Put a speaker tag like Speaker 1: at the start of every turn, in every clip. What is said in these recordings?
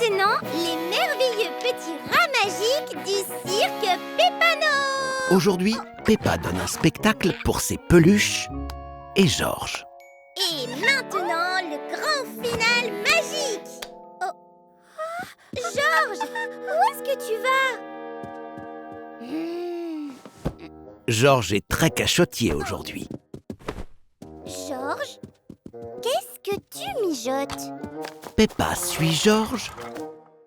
Speaker 1: maintenant, les merveilleux petits rats magiques du cirque Peppano.
Speaker 2: Aujourd'hui, Peppa donne un spectacle pour ses peluches et Georges.
Speaker 1: Et maintenant, le grand final magique. Oh. Georges, où est-ce que tu vas?
Speaker 2: Georges est très cachotier aujourd'hui.
Speaker 1: Georges, qu'est-ce que tu mijotes?
Speaker 2: Peppa suit Georges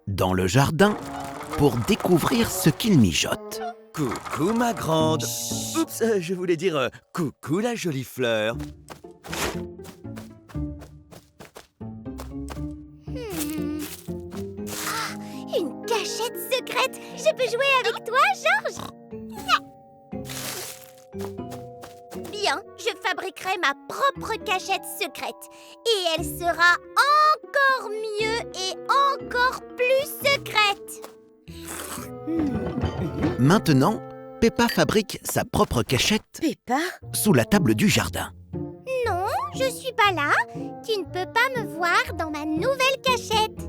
Speaker 2: dans le jardin pour découvrir ce qu'il mijote.
Speaker 3: Coucou ma grande. Oups, je voulais dire coucou la jolie fleur.
Speaker 1: Une cachette secrète. Je peux jouer avec toi, Georges? Bien, je fabriquerai ma propre cachette secrète. Et elle sera encore mieux et encore plus secrète.
Speaker 2: Maintenant, Peppa fabrique sa propre cachette
Speaker 4: Peppa?
Speaker 2: sous la table du jardin.
Speaker 1: Non, je suis pas là. Tu ne peux pas me voir dans ma nouvelle cachette.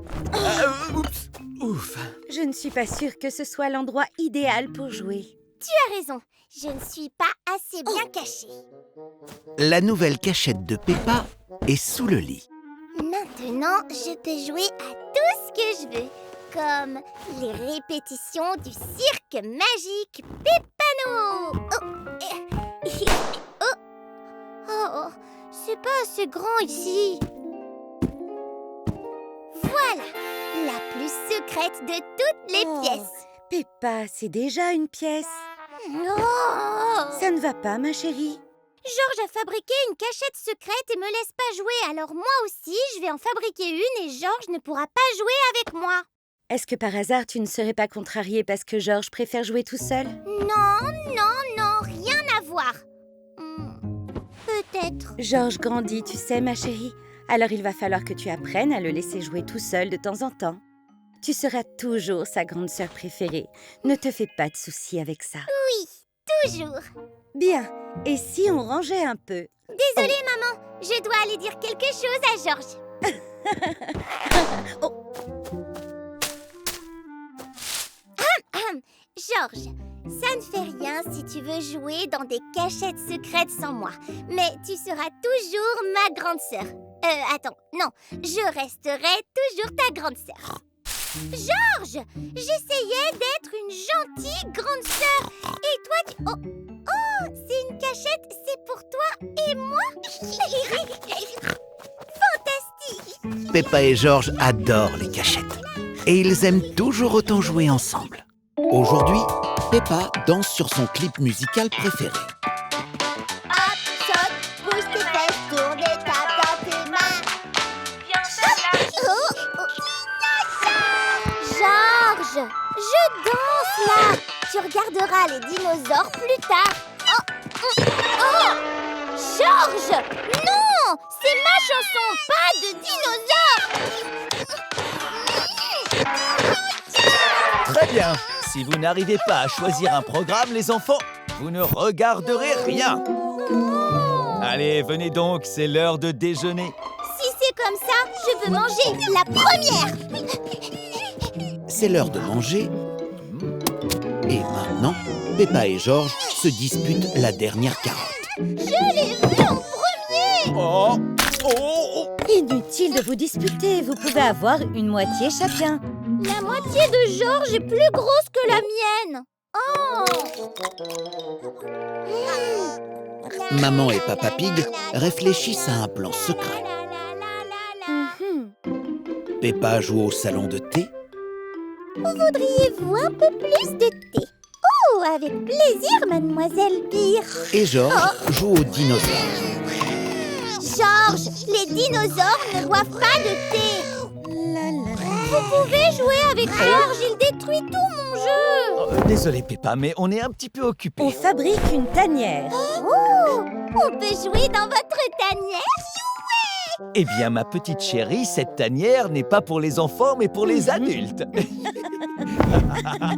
Speaker 3: Oups, ouf.
Speaker 4: Je ne suis pas sûre que ce soit l'endroit idéal pour jouer.
Speaker 1: Tu as raison, je ne suis pas assez bien cachée.
Speaker 2: La nouvelle cachette de Peppa est sous le lit.
Speaker 1: Maintenant, je peux jouer à tout ce que je veux, comme les répétitions du cirque magique Peppano. Oh, c'est pas assez grand ici. Voilà, la plus secrète de toutes les pièces.
Speaker 4: Peppa, c'est déjà une pièce.
Speaker 1: Non!
Speaker 4: Ça ne va pas, ma chérie.
Speaker 1: Georges a fabriqué une cachette secrète et me laisse pas jouer, alors moi aussi, je vais en fabriquer une et Georges ne pourra pas jouer avec moi.
Speaker 4: Est-ce que par hasard, tu ne serais pas contrariée parce que Georges préfère jouer tout seul?
Speaker 1: Non, rien à voir. Peut-être.
Speaker 4: Georges grandit, tu sais, ma chérie. Alors il va falloir que tu apprennes à le laisser jouer tout seul de temps en temps. Tu seras toujours sa grande sœur préférée. Ne te fais pas de soucis avec ça.
Speaker 1: Oui, toujours.
Speaker 4: Bien. Et si on rangeait un peu?
Speaker 1: Désolée, maman. Je dois aller dire quelque chose à Georges. Georges, ça ne fait rien si tu veux jouer dans des cachettes secrètes sans moi. Mais tu seras toujours ma grande sœur. Attends, non. Je resterai toujours ta grande sœur. Georges, j'essayais d'être une gentille grande sœur. Et toi, tu... Oh, c'est une cachette, c'est pour toi et moi. Fantastique.
Speaker 2: Peppa et Georges adorent les cachettes et ils aiment toujours autant jouer ensemble. Aujourd'hui, Peppa danse sur son clip musical préféré.
Speaker 1: Hop, saute, bouge tes fesses, tourne et tape dans tes mains. Georges, je danse là. Tu regarderas les dinosaures plus tard. Oh, Georges, non, c'est ma chanson, pas de dinosaures.
Speaker 3: Très bien. Si vous n'arrivez pas à choisir un programme, les enfants, vous ne regarderez rien. Allez, venez donc, c'est l'heure de déjeuner.
Speaker 1: Si c'est comme ça, je veux manger la première.
Speaker 2: C'est l'heure de manger. Et maintenant, Peppa et Georges se disputent la dernière carotte.
Speaker 1: Je l'ai vu en premier.
Speaker 3: Oh.
Speaker 4: Inutile de vous disputer, vous pouvez avoir une moitié chacun.
Speaker 1: La moitié de Georges est plus grosse que la mienne. Oh.
Speaker 2: Maman et Papa Pig réfléchissent à un plan secret. Peppa joue au salon de thé.
Speaker 1: Voudriez-vous un peu plus de thé? Oh, avec plaisir, mademoiselle Beer.
Speaker 2: Et Georges joue aux dinosaures.
Speaker 1: Georges, les dinosaures ne boivent pas de thé. Vous pouvez jouer avec Georges, il détruit tout mon jeu.
Speaker 3: Désolé Peppa, mais on est un petit peu occupés.
Speaker 4: On fabrique une tanière.
Speaker 1: Oh, on peut jouer dans votre tanière?
Speaker 3: Eh bien, ma petite chérie, cette tanière n'est pas pour les enfants, mais pour les adultes.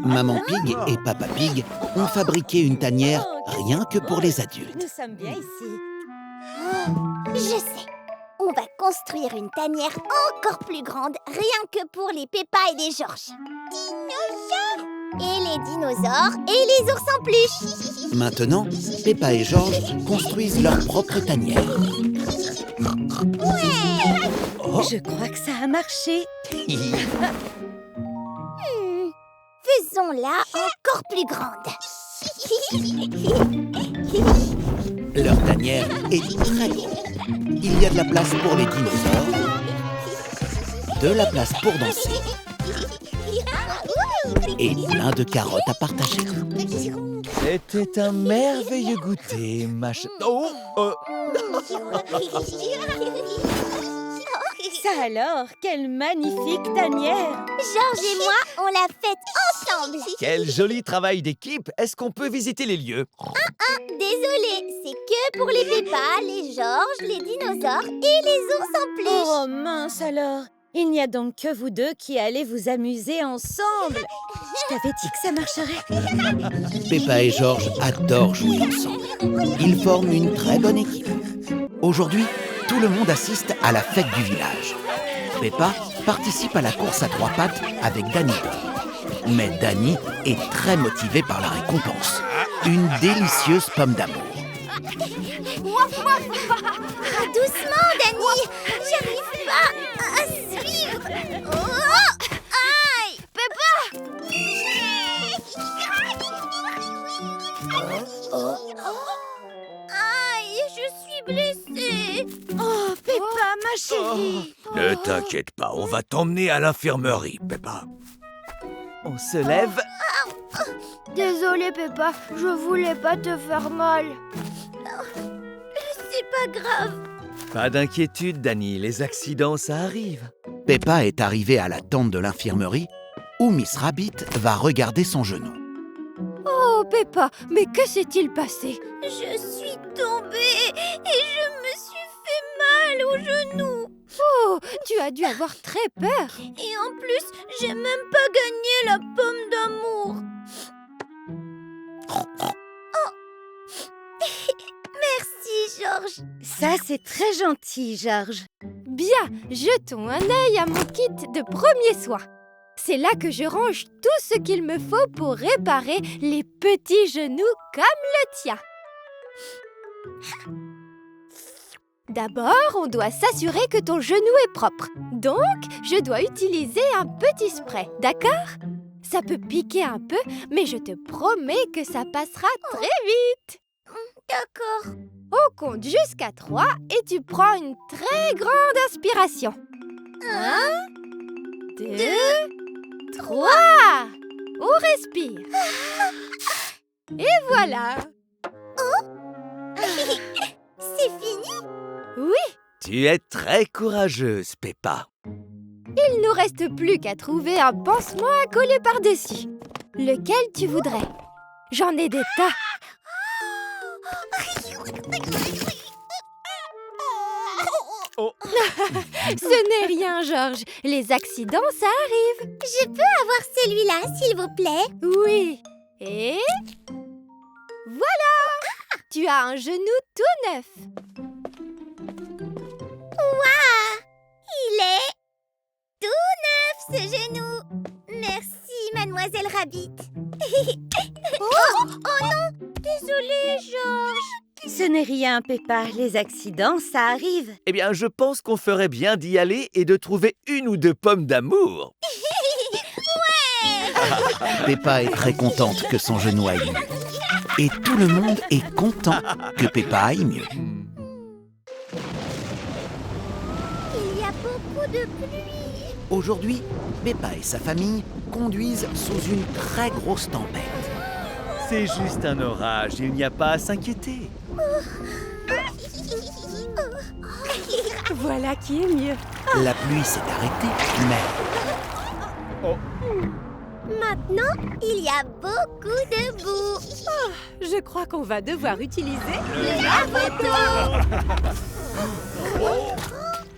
Speaker 2: Maman Pig et Papa Pig ont fabriqué une tanière rien que pour les adultes.
Speaker 4: Nous sommes bien ici.
Speaker 1: Je sais, on On va construire une tanière encore plus grande, rien que pour les Peppa et les Georges. Dinosaures! Et les dinosaures et les ours en peluche.
Speaker 2: Maintenant, Peppa et Georges construisent leur propre tanière.
Speaker 4: Je crois que ça a marché.
Speaker 1: Faisons-la encore plus grande.
Speaker 2: Leur tanière est très grande. Il y a de la place pour les dinosaures, de la place pour danser et plein de carottes à partager.
Speaker 3: C'était un merveilleux goûter, ma ch... Oh,
Speaker 4: Ça alors, quelle magnifique tanière!
Speaker 1: Georges et moi, on l'a faite ensemble.
Speaker 3: quel joli travail d'équipe. Est-ce qu'on peut visiter les lieux?
Speaker 1: Désolée, c'est que pour les Peppa, les Georges, les dinosaures et les ours en peluche.
Speaker 4: Oh mince alors! Il n'y a donc que vous deux qui allez vous amuser ensemble! Je t'avais dit que ça marcherait!
Speaker 2: Peppa et Georges adorent jouer ensemble. Ils forment une très bonne équipe. Aujourd'hui, tout le monde assiste à la fête du village. Peppa participe à la course à 3 pattes avec Danny. Mais Danny est très motivé par la récompense. Une délicieuse pomme d'amour.
Speaker 1: Ah, doucement, Danny. J'arrive pas à suivre. Oh, aïe, Peppa. Aïe, je suis blessée.
Speaker 4: Oh, Peppa, ma chérie!
Speaker 3: Ne t'inquiète pas, on va t'emmener à l'infirmerie, Peppa. On se lève.
Speaker 5: Désolée, Peppa, je voulais pas te faire mal.
Speaker 1: C'est pas grave.
Speaker 3: Pas d'inquiétude, Danny, les accidents, ça arrive.
Speaker 2: Peppa est arrivée à la tente de l'infirmerie où Miss Rabbit va regarder son genou.
Speaker 5: Oh, Peppa, mais que s'est-il passé?
Speaker 1: Je suis tombée et je me suis fait mal au genou.
Speaker 5: Oh, tu as dû avoir très peur.
Speaker 1: Et en plus, j'ai même pas gagné la pomme d'amour. Oh. Merci, Georges.
Speaker 4: Ça, c'est très gentil, Georges.
Speaker 5: Bien, jetons un œil à mon kit de premiers soins. C'est là que je range tout ce qu'il me faut pour réparer les petits genoux comme le tien. D'abord, on doit s'assurer que ton genou est propre. Donc, je dois utiliser un petit spray, d'accord? Ça peut piquer un peu, mais je te promets que ça passera très vite.
Speaker 1: D'accord.
Speaker 5: On compte jusqu'à 3 et tu prends une très grande inspiration. 1, 2, 3. On respire. Et voilà.
Speaker 1: C'est fini?
Speaker 5: Oui,
Speaker 3: Tu es très courageuse, Peppa.
Speaker 5: il nous reste plus qu'à trouver un pansement à coller par-dessus. Lequel tu voudrais? J'en ai des tas.
Speaker 3: Oh.
Speaker 5: Ce n'est rien, Georges. Les accidents, ça arrive.
Speaker 1: Je peux avoir celui-là, s'il vous plaît?
Speaker 5: Oui. Et voilà. Tu as un genou tout neuf.
Speaker 1: Waouh! Il est tout neuf, ce genou. Merci, Mademoiselle Rabbit. Oh non! Désolée, Georges.
Speaker 4: Ce n'est rien, Peppa. Les accidents, ça arrive.
Speaker 3: Eh bien, je pense qu'on ferait bien d'y aller et de trouver 1 ou 2 pommes d'amour.
Speaker 2: Peppa est très contente que son genou aille mieux. Et tout le monde est content que Peppa aille mieux.
Speaker 1: Il y a beaucoup de pluie.
Speaker 2: Aujourd'hui, Peppa et sa famille conduisent sous une très grosse tempête.
Speaker 3: C'est juste un orage, il n'y a pas à s'inquiéter.
Speaker 5: Voilà qui est mieux.
Speaker 2: La pluie s'est arrêtée, mais
Speaker 1: Maintenant, il y a beaucoup de boue.
Speaker 5: Je crois qu'on va devoir utiliser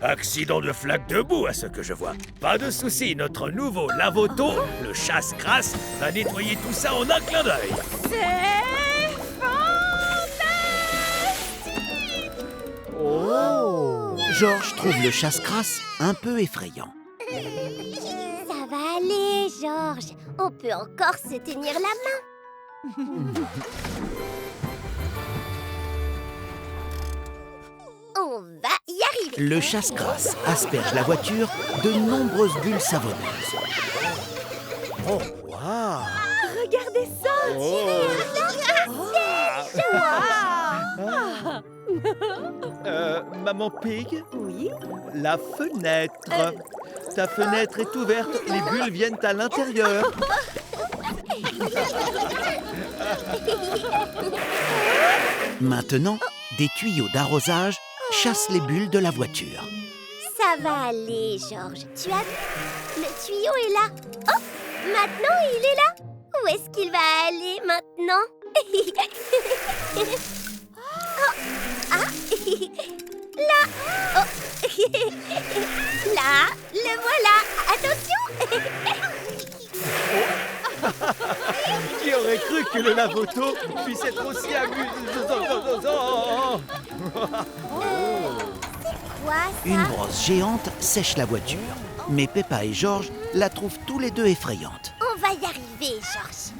Speaker 3: Accident de flaque de boue à ce que je vois. Pas de souci, notre nouveau lavoto, le chasse-crasse, va nettoyer tout ça en un clin d'œil.
Speaker 5: C'est fantastique.
Speaker 3: Oh!
Speaker 2: Georges trouve le chasse-crasse un peu effrayant.
Speaker 1: Ça va aller, Georges. On peut encore se tenir la main. On va y arriver.
Speaker 2: Le chasse-crasse asperge la voiture de nombreuses bulles savonneuses.
Speaker 6: Oh, waouh!
Speaker 5: Regardez ça!
Speaker 6: Maman Pig,
Speaker 5: Oui?
Speaker 6: la fenêtre. Ta fenêtre est ouverte, les bulles viennent à l'intérieur.
Speaker 2: Maintenant, des tuyaux d'arrosage chassent les bulles de la voiture.
Speaker 1: Ça va aller, Georges. Tu as vu? Le tuyau est là. Oh, maintenant il est là. Où est-ce qu'il va aller maintenant? Oh, ah, là. Oh. Là, le voilà. Attention.
Speaker 6: Qui aurait cru que le lave-auto puisse être aussi amusant?
Speaker 1: Quoi ça?
Speaker 2: Une brosse géante sèche la voiture. Mais Peppa et Georges la trouvent tous les deux effrayante.
Speaker 1: On va y arriver, Georges.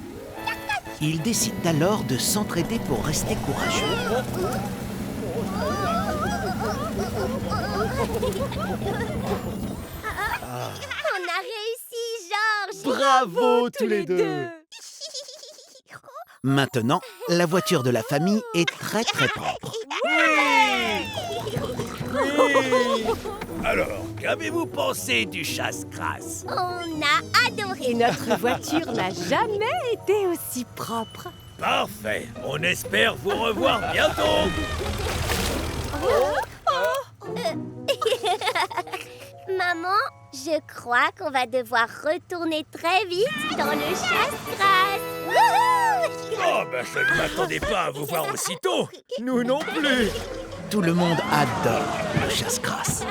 Speaker 2: Ils décident alors de s'entraider pour rester courageux.
Speaker 1: On a réussi, Georges.
Speaker 6: Bravo tous les deux!
Speaker 2: Maintenant, la voiture de la famille est très propre.
Speaker 3: Alors, qu'avez-vous pensé du chasse-crasse?
Speaker 1: On a adoré.
Speaker 5: Et notre voiture n'a jamais été aussi propre.
Speaker 3: Parfait. On espère vous revoir bientôt.
Speaker 1: Maman, je crois qu'on va devoir retourner très vite dans le chasse-crasse. Wouhou!
Speaker 3: Oh, ben je ne m'attendais pas à vous voir aussitôt.
Speaker 6: Nous non plus!
Speaker 2: Tout le monde adore le chasse-crasse.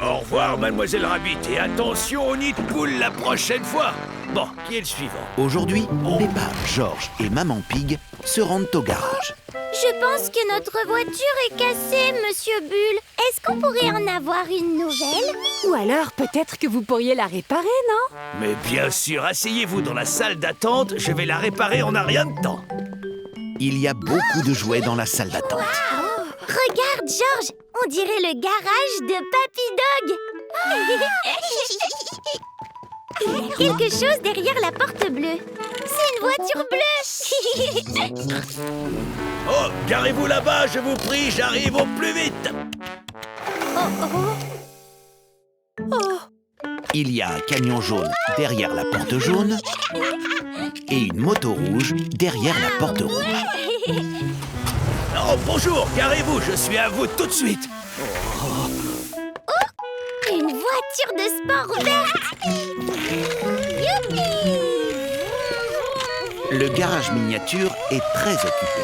Speaker 3: Au revoir, Mademoiselle Rabbit, et attention au nid de poule la prochaine fois. Bon, qui est le suivant?
Speaker 2: Aujourd'hui, Peppa, Georges et Maman Pig se rendent au garage.
Speaker 1: Je pense que notre voiture est cassée, Monsieur Bull. Est-ce qu'on pourrait en avoir une nouvelle?
Speaker 5: Ou alors peut-être que vous pourriez la réparer, non?
Speaker 3: Mais bien sûr, asseyez-vous dans la salle d'attente, je vais la réparer en un rien de temps.
Speaker 2: Il y a beaucoup de jouets dans la salle d'attente.
Speaker 1: Regarde, Georges, on dirait le garage de Papy Dog. Il y a quelque chose derrière la porte bleue. C'est une voiture bleue.
Speaker 3: Oh, garez-vous là-bas, je vous prie, j'arrive au plus vite.
Speaker 2: Il y a un camion jaune derrière la porte jaune et une moto rouge derrière la porte rouge.
Speaker 3: Oh, bonjour, garez-vous, je suis à vous tout de suite.
Speaker 1: Une voiture de sport verte. Youpi!
Speaker 2: Le garage miniature est très occupé,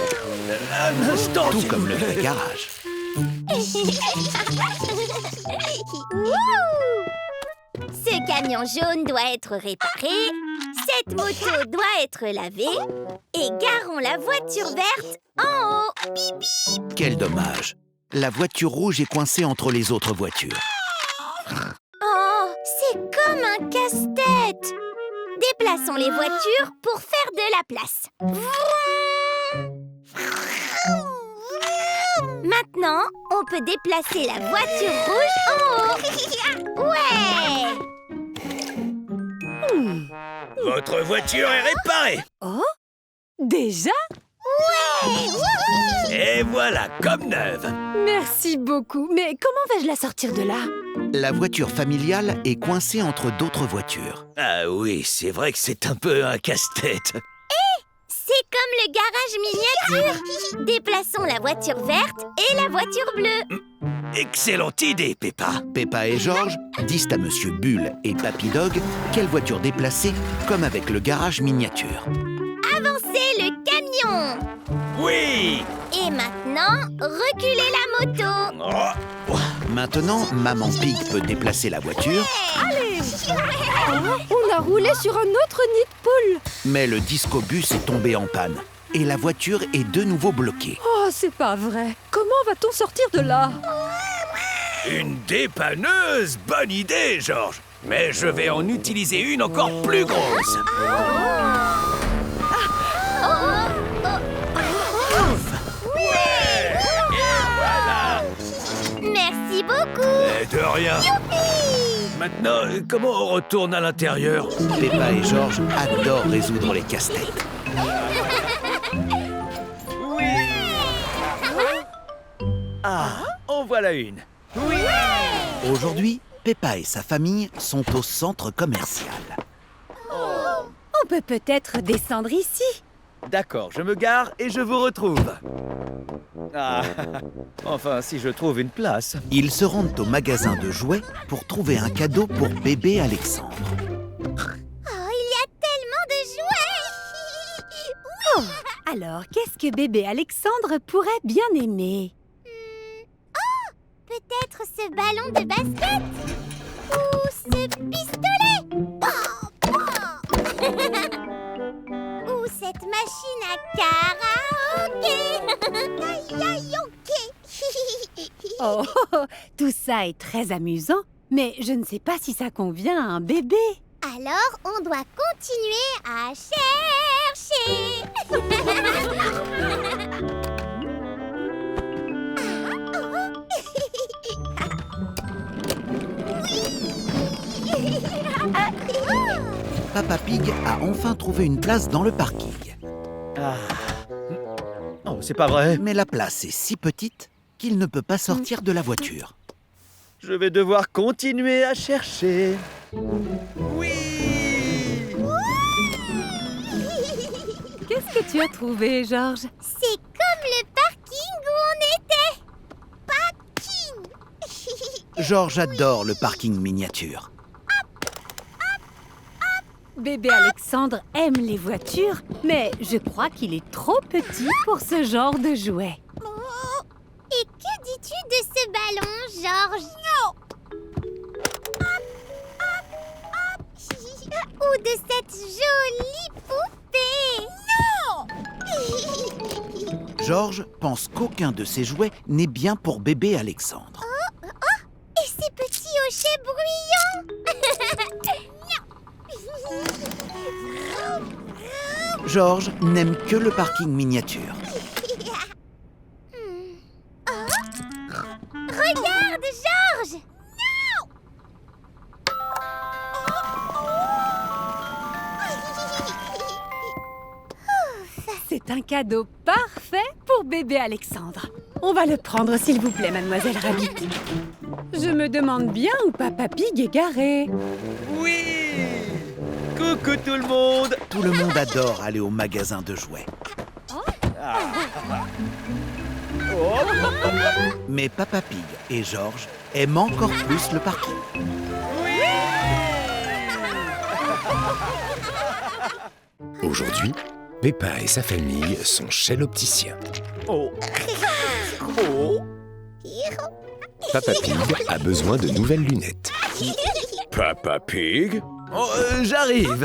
Speaker 3: Un instant,
Speaker 2: tout
Speaker 3: s'il
Speaker 2: comme
Speaker 3: vous
Speaker 2: le
Speaker 3: plaît.
Speaker 2: vrai garage.
Speaker 1: Wouh! Ce camion jaune doit être réparé, cette moto doit être lavée et garons la voiture verte en haut. Bip, bip.
Speaker 2: Quel dommage. La voiture rouge est coincée entre les autres voitures.
Speaker 1: Oh, c'est comme un casse-tête. Déplaçons les voitures pour faire de la place. Maintenant, on peut déplacer la voiture rouge en haut. Ouais!
Speaker 3: Votre voiture est réparée.
Speaker 5: Oh? Déjà?
Speaker 3: Et voilà, comme neuve.
Speaker 5: Merci beaucoup. Mais comment vais-je la sortir de là?
Speaker 2: La voiture familiale est coincée entre d'autres voitures.
Speaker 3: Ah oui, c'est vrai que c'est un peu un casse-tête.
Speaker 1: C'est comme le garage miniature. Déplaçons la voiture verte et la voiture bleue.
Speaker 3: Excellente idée, Peppa.
Speaker 2: Peppa et Georges disent à Monsieur Bull et Papy Dog quelle voiture déplacer comme avec le garage miniature.
Speaker 1: Avancez le camion.
Speaker 3: Oui.
Speaker 1: Et maintenant, reculez la moto.
Speaker 3: Oh.
Speaker 2: Maintenant, Maman Pig peut déplacer la voiture,
Speaker 5: On a roulé sur un autre nid de poule.
Speaker 2: mais le disco-bus est tombé en panne et la voiture est de nouveau bloquée.
Speaker 5: Oh, c'est pas vrai. Comment va-t-on sortir de là?
Speaker 3: Une dépanneuse? Bonne idée, Georges. Mais je vais en utiliser une encore plus grosse.
Speaker 1: Merci beaucoup.
Speaker 3: De rien. Maintenant, comment on retourne à l'intérieur?
Speaker 2: Peppa et Georges adorent résoudre les casse-têtes.
Speaker 6: Oui. Ah, en voilà une. Oui.
Speaker 2: Aujourd'hui, Peppa et sa famille sont au centre commercial.
Speaker 4: On peut peut-être descendre ici.
Speaker 6: D'accord, je me gare et je vous retrouve. Ah, enfin, si je trouve une place.
Speaker 2: Ils se rendent au magasin de jouets pour trouver un cadeau pour bébé Alexandre.
Speaker 1: Oh, il y a tellement de jouets.
Speaker 4: Alors, qu'est-ce que bébé Alexandre pourrait bien aimer?
Speaker 1: Peut-être ce ballon de basket ou ce pistolet. Ou cette machine à karaoké. Karaoké.
Speaker 4: Oh, tout ça est très amusant, mais je ne sais pas si ça convient à un bébé.
Speaker 1: Alors, on doit continuer à chercher.
Speaker 2: Papa Pig a enfin trouvé une place dans le parking.
Speaker 6: Ah. Oh, c'est pas vrai.
Speaker 2: Mais la place est si petite qu'il ne peut pas sortir de la voiture.
Speaker 6: Je vais devoir continuer à chercher. Oui.
Speaker 4: Qu'est-ce que tu as trouvé, Georges?
Speaker 1: C'est comme le parking où on était. Parking.
Speaker 2: Georges adore le parking miniature.
Speaker 4: Bébé Alexandre aime les voitures, mais je crois qu'il est trop petit pour ce genre de jouet.
Speaker 1: Oh. Et que dis-tu de ce ballon, Georges? Ou de cette jolie poupée? Non.
Speaker 2: Georges pense qu'aucun de ces jouets n'est bien pour bébé Alexandre.
Speaker 1: Et ces petits hochets bruyants?
Speaker 2: Georges n'aime que le parking miniature.
Speaker 1: Regarde, Georges!
Speaker 4: C'est un cadeau parfait pour bébé Alexandre. On va le prendre, s'il vous plaît, mademoiselle Rabbit. Je me demande bien où Papa Pig est garé.
Speaker 6: Oui. Coucou tout le monde.
Speaker 2: Tout le monde adore aller au magasin de jouets. Mais Papa Pig et Georges aiment encore plus le parking.
Speaker 7: Aujourd'hui, Peppa et sa famille sont chez l'opticien.
Speaker 6: Oh. Oh.
Speaker 7: Papa Pig a besoin de nouvelles lunettes.
Speaker 3: Papa Pig? Oh, j'arrive.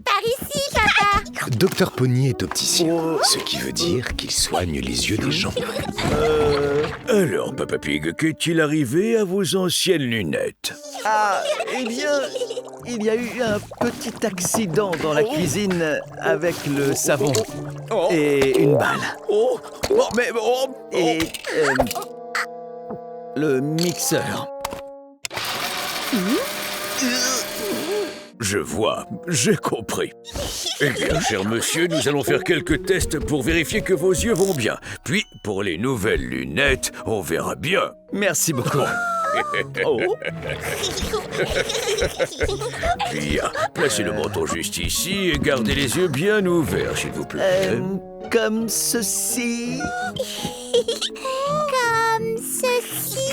Speaker 1: Par ici, papa!
Speaker 7: Docteur Pony est opticien, ce qui veut dire qu'il soigne les yeux des gens.
Speaker 3: Alors, Papa Pig, qu'est-il arrivé à vos anciennes lunettes?
Speaker 6: Ah, eh bien, il y a eu un petit accident dans la cuisine avec le savon et une balle. Et le mixeur.
Speaker 3: Je vois, j'ai compris. Eh bien, cher monsieur, nous allons faire quelques tests pour vérifier que vos yeux vont bien. Puis, pour les nouvelles lunettes, on verra bien.
Speaker 6: Merci beaucoup. Oh.
Speaker 3: Bien, placez le menton juste ici et gardez les yeux bien ouverts, s'il vous plaît.
Speaker 6: Comme ceci.
Speaker 1: Comme ceci,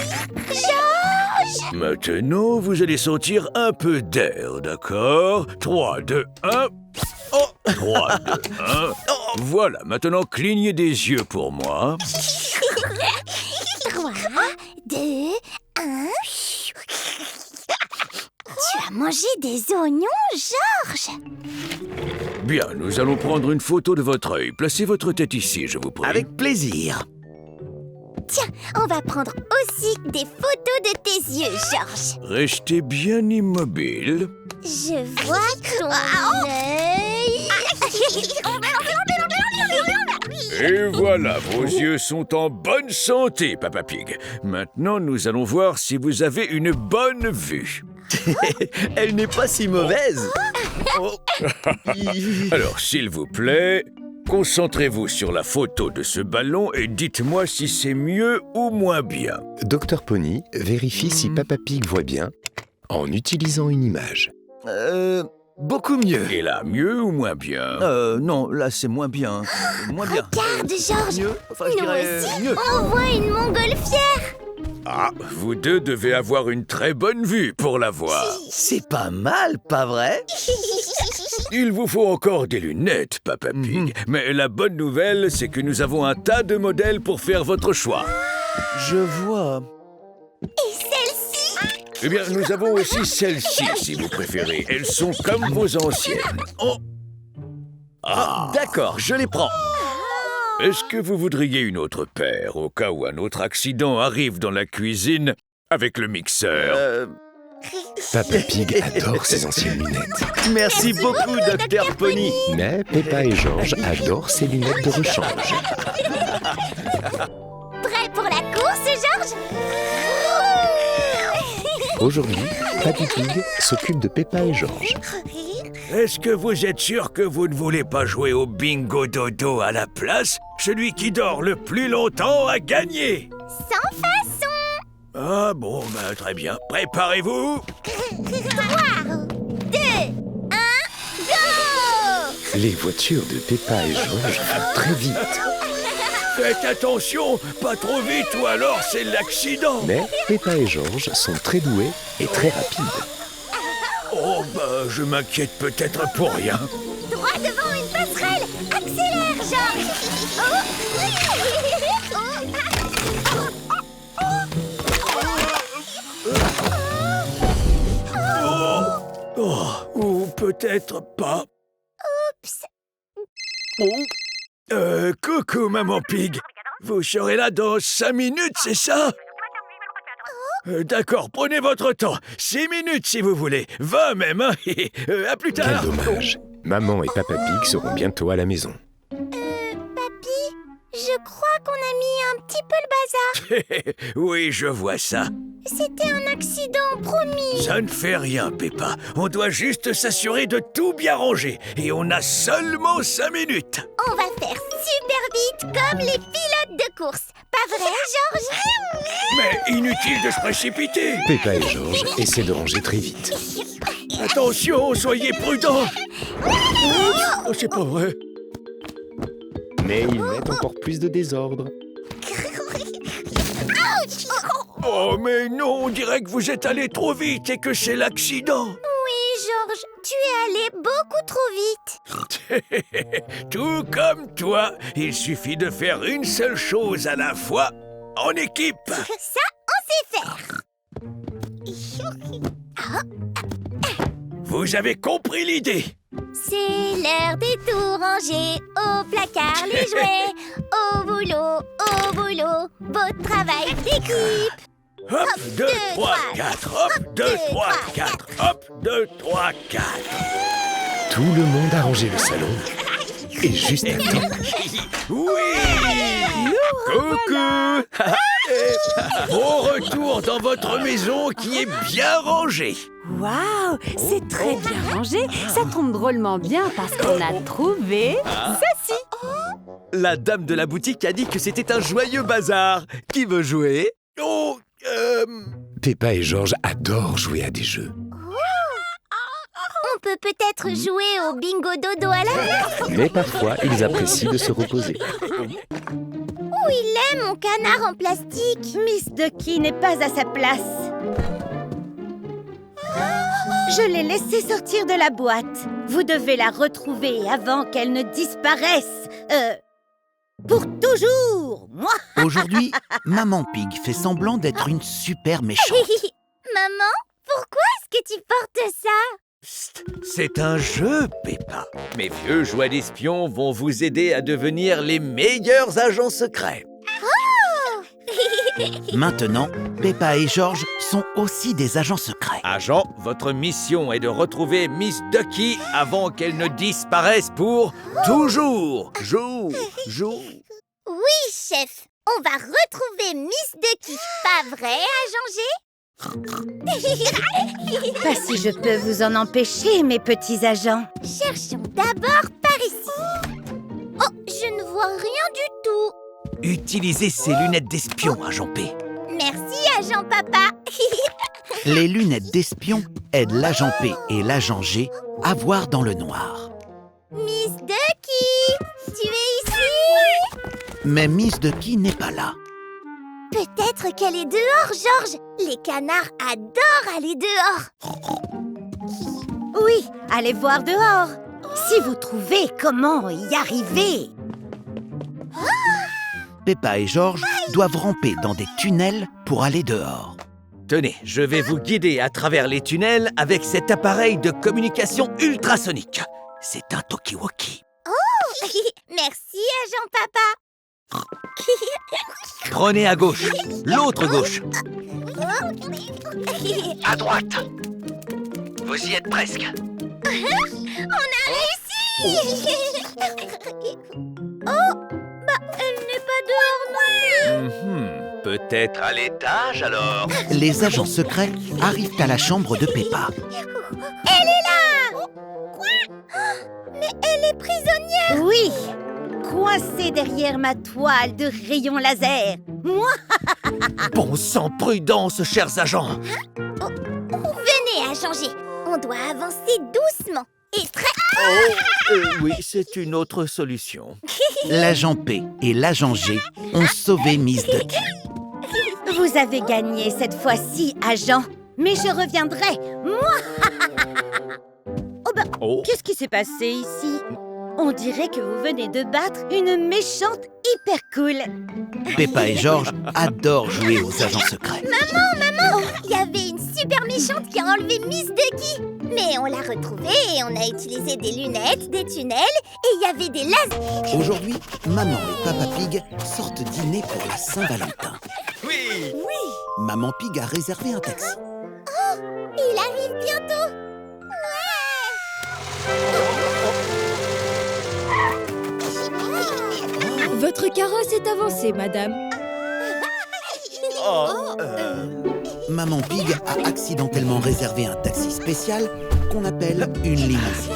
Speaker 1: Georges!
Speaker 3: Maintenant, vous allez sentir un peu d'air, d'accord? 3, 2, 1... Oh 3, 2, 1... Voilà, maintenant clignez des yeux pour moi.
Speaker 1: 3, 2, 1... Tu as mangé des oignons, Georges?
Speaker 3: Bien, nous allons prendre une photo de votre œil. Placez votre tête ici, je vous prie.
Speaker 6: Avec plaisir.
Speaker 1: Tiens, on va prendre aussi des photos de tes yeux, Georges.
Speaker 3: Restez bien immobile.
Speaker 1: Je vois ton œil.
Speaker 3: Et voilà, vos yeux sont en bonne santé, Papa Pig. Maintenant, nous allons voir si vous avez une bonne vue.
Speaker 6: Elle n'est pas si mauvaise. Oh.
Speaker 3: Alors, s'il vous plaît, concentrez-vous sur la photo de ce ballon et dites-moi si c'est mieux ou moins bien.
Speaker 7: Dr Pony vérifie si Papa Pig voit bien en utilisant une image.
Speaker 6: Beaucoup mieux.
Speaker 3: Et là, mieux ou moins bien?
Speaker 6: Non, là c'est moins bien. Moins bien.
Speaker 1: Regarde, Georges.
Speaker 6: Mieux. Enfin, je
Speaker 1: Nous
Speaker 6: dirais
Speaker 1: aussi,
Speaker 6: mieux.
Speaker 1: on voit une montgolfière.
Speaker 3: Ah, vous deux devez avoir une très bonne vue pour la voir.
Speaker 6: C'est pas mal, pas vrai?
Speaker 3: Il vous faut encore des lunettes, Papa Pig. Mais la bonne nouvelle, c'est que nous avons un tas de modèles pour faire votre choix.
Speaker 6: Je vois.
Speaker 1: Et celle-ci?
Speaker 3: Eh bien, nous avons aussi celles-ci, si vous préférez. Elles sont comme vos anciennes. Oh! Ah!
Speaker 6: D'accord, je les prends.
Speaker 3: Est-ce que vous voudriez une autre paire, au cas où un autre accident arrive dans la cuisine avec le mixeur?
Speaker 7: Papa Pig adore ses anciennes lunettes.
Speaker 6: Merci beaucoup, Dr Pony.
Speaker 7: Mais Peppa et Georges adorent ses lunettes de rechange.
Speaker 1: Prêt pour la course, Georges?
Speaker 7: Aujourd'hui, Papy Pig s'occupe de Peppa et Georges.
Speaker 3: Est-ce que vous êtes sûr que vous ne voulez pas jouer au bingo dodo à la place? Celui qui dort le plus longtemps a gagné.
Speaker 1: Sans façon.
Speaker 3: Ah bon, bah, très bien. Préparez-vous.
Speaker 1: 3, 2, 1, go!
Speaker 7: Les voitures de Peppa et Georges vont très vite.
Speaker 3: Faites attention, pas trop vite ou alors c'est l'accident.
Speaker 7: Mais Peppa et Georges sont très doués et très rapides.
Speaker 3: Oh, bah, je m'inquiète peut-être pour rien.
Speaker 1: Droit devant une passerelle. Accélère, Georges. Oh,
Speaker 3: Oh, ou peut-être pas.
Speaker 1: Oups.
Speaker 3: Coucou, Maman Pig. Vous serez là dans 5 minutes, c'est ça? D'accord, prenez votre temps. 6 minutes si vous voulez. 20 même, hein. À plus
Speaker 7: Quel
Speaker 3: tard.
Speaker 7: dommage. Maman et Papa Pig seront bientôt à la maison.
Speaker 1: Papy, je crois qu'on a mis un petit peu le bazar.
Speaker 3: Oui, je vois ça.
Speaker 1: C'était un accident, promis.
Speaker 3: Ça ne fait rien, Peppa. On doit juste s'assurer de tout bien ranger. Et on a seulement 5 minutes.
Speaker 1: On va faire super vite comme les pilotes de course. Pas vrai, Georges?
Speaker 3: Mais inutile de se précipiter.
Speaker 7: Peppa et Georges essaient de ranger très vite.
Speaker 3: Attention, soyez prudents. Oh, c'est pas vrai.
Speaker 7: Mais ils mettent encore plus de désordre.
Speaker 3: Oh, mais non, on dirait que vous êtes allé trop vite et que c'est l'accident.
Speaker 1: Oui, Georges, tu es allé beaucoup trop vite.
Speaker 3: Tout comme toi, il suffit de faire une seule chose à la fois, en équipe.
Speaker 1: Ça, on sait faire.
Speaker 3: Vous avez compris l'idée.
Speaker 1: C'est l'heure des tout rangés. Au placard les jouets. Au boulot, beau travail d'équipe.
Speaker 3: Hop, 2, 3, 4, hop, 2, 3, 4, hop, 2, 3, 4.
Speaker 7: Tout le monde a rangé le salon. Et juste à temps.
Speaker 3: Oui. Coucou. Bon retour dans votre maison qui est bien rangée.
Speaker 4: Waouh, c'est très bien rangé. Ça tombe drôlement bien parce qu'on a trouvé ceci.
Speaker 6: La dame de la boutique a dit que c'était un joyeux bazar. Qui veut jouer?
Speaker 3: Oh,
Speaker 7: Peppa et Georges adorent jouer à des jeux.
Speaker 1: On peut peut-être jouer au bingo dodo à la place.
Speaker 7: Mais parfois, ils apprécient de se reposer.
Speaker 1: Où il est, mon canard en plastique?
Speaker 4: Miss Ducky n'est pas à sa place. Je l'ai laissée sortir de la boîte. Vous devez la retrouver avant qu'elle ne disparaisse. Pour toujours, moi.
Speaker 2: Aujourd'hui, Maman Pig fait semblant d'être une super méchante.
Speaker 1: Maman, pourquoi est-ce que tu portes ça?
Speaker 6: C'est un jeu, Peppa. Mes vieux jouets d'espions vont vous aider à devenir les meilleurs agents secrets.
Speaker 1: Oh!
Speaker 2: Maintenant, Peppa et George sont aussi des agents secrets.
Speaker 3: Agent, votre mission est de retrouver Miss Ducky avant qu'elle ne disparaisse pour toujours.
Speaker 6: Jour.
Speaker 1: Oui, chef. On va retrouver Miss Ducky. Pas vrai, agent G?
Speaker 4: Pas si je peux vous en empêcher, mes petits agents.
Speaker 1: Cherchons d'abord par ici. Oh, je ne vois rien du tout.
Speaker 6: Utilisez ces lunettes d'espion, agent P.
Speaker 1: Merci, agent Papa.
Speaker 2: Les lunettes d'espion aident l'agent P et l'agent G à voir dans le noir.
Speaker 1: Miss Ducky, tu es ici?
Speaker 2: Mais Miss Ducky n'est pas là.
Speaker 1: Peut-être qu'elle est dehors, George. Les canards adorent aller dehors.
Speaker 4: Oui, allez voir dehors. Si vous trouvez comment y arriver.
Speaker 2: Peppa et George doivent ramper dans des tunnels pour aller dehors.
Speaker 6: Tenez, je vais vous guider à travers les tunnels avec cet appareil de communication ultrasonique. C'est un talkie-walkie.
Speaker 1: Merci, agent Papa.
Speaker 6: Prenez à gauche, l'autre gauche. À droite. Vous y êtes presque.
Speaker 1: On a réussi. Oh, elle n'est pas dehors non plus.
Speaker 6: Peut-être à l'étage alors.
Speaker 2: Les agents secrets arrivent à la chambre de Peppa.
Speaker 1: Elle est là. Quoi? Mais elle est prisonnière.
Speaker 4: Oui, coincée derrière ma toile de rayons laser. Moi,
Speaker 6: Bon sang, prudence, chers agents.
Speaker 1: Venez, agent G. On doit avancer doucement et très...
Speaker 6: Oui, c'est une autre solution.
Speaker 2: L'agent P et l'agent G ont sauvé Miss Ducky.
Speaker 4: vous avez gagné cette fois-ci, agent. Mais je reviendrai, moi.
Speaker 6: Oh,
Speaker 4: Qu'est-ce qui s'est passé ici? On dirait que vous venez de battre une méchante hyper cool.
Speaker 2: Peppa et George adorent jouer aux agents secrets.
Speaker 1: Maman, il y avait une super méchante qui a enlevé Miss Ducky. Mais on l'a retrouvée et on a utilisé des lunettes, des tunnels et il y avait des lasers.
Speaker 2: Aujourd'hui, Maman et Papa Pig sortent dîner pour la Saint-Valentin.
Speaker 6: oui.
Speaker 2: Maman Pig a réservé un taxi.
Speaker 1: Il arrive bientôt.
Speaker 5: Votre carrosse est avancée, madame.
Speaker 2: Maman Pig a accidentellement réservé un taxi spécial qu'on appelle une limousine.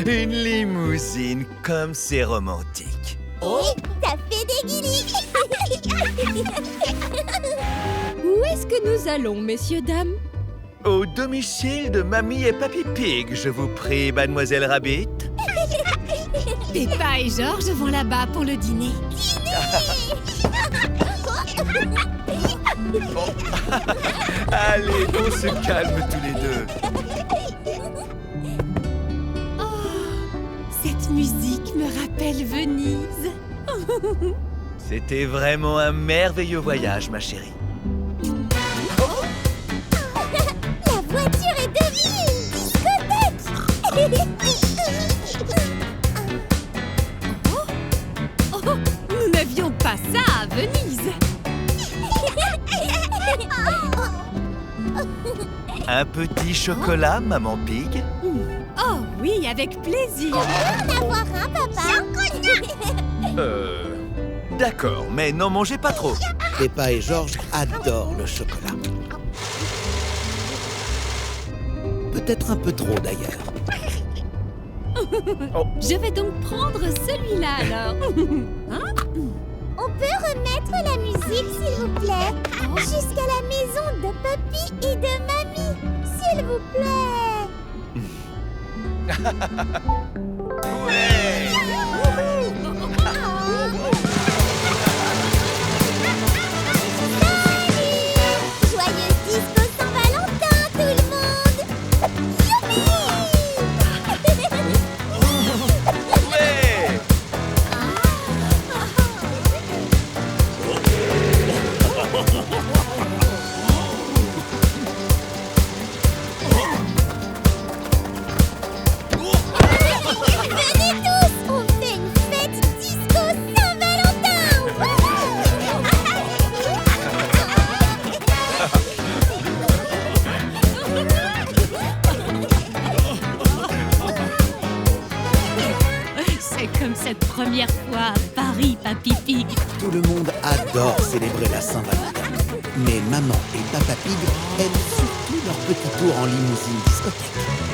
Speaker 6: Une limousine, comme c'est romantique.
Speaker 1: Ça fait des guilis.
Speaker 5: Où est-ce que nous allons, messieurs, dames?
Speaker 6: Au domicile de Mamie et Papy Pig, je vous prie, mademoiselle Rabbit.
Speaker 5: Peppa et George vont là-bas pour le dîner.
Speaker 6: Allez, on se calme tous les deux.
Speaker 5: Cette musique me rappelle Venise.
Speaker 6: C'était vraiment un merveilleux voyage, ma chérie.
Speaker 1: La voiture est devenue une discothèque.
Speaker 5: Nous n'avions pas ça à Venise.
Speaker 6: Un petit chocolat, maman Pig.
Speaker 5: Oh oui, avec plaisir.
Speaker 1: En avoir un, papa.
Speaker 6: D'accord, mais n'en mangez pas trop.
Speaker 2: Peppa et George adorent le chocolat. Peut-être un peu trop d'ailleurs.
Speaker 5: Je vais donc prendre celui-là alors.
Speaker 1: On peut remettre la musique, s'il vous plaît, jusqu'à la maison de Papy et de Mamie, s'il vous plaît. Joyeuse disco Saint-Valentin, tout le monde. Youpi!
Speaker 8: comme cette première fois à Paris, Papy Pig.
Speaker 2: Tout le monde adore célébrer la Saint-Valentin. Mais maman et papa Pig aiment surtout leur petit tour en limousine discothèque.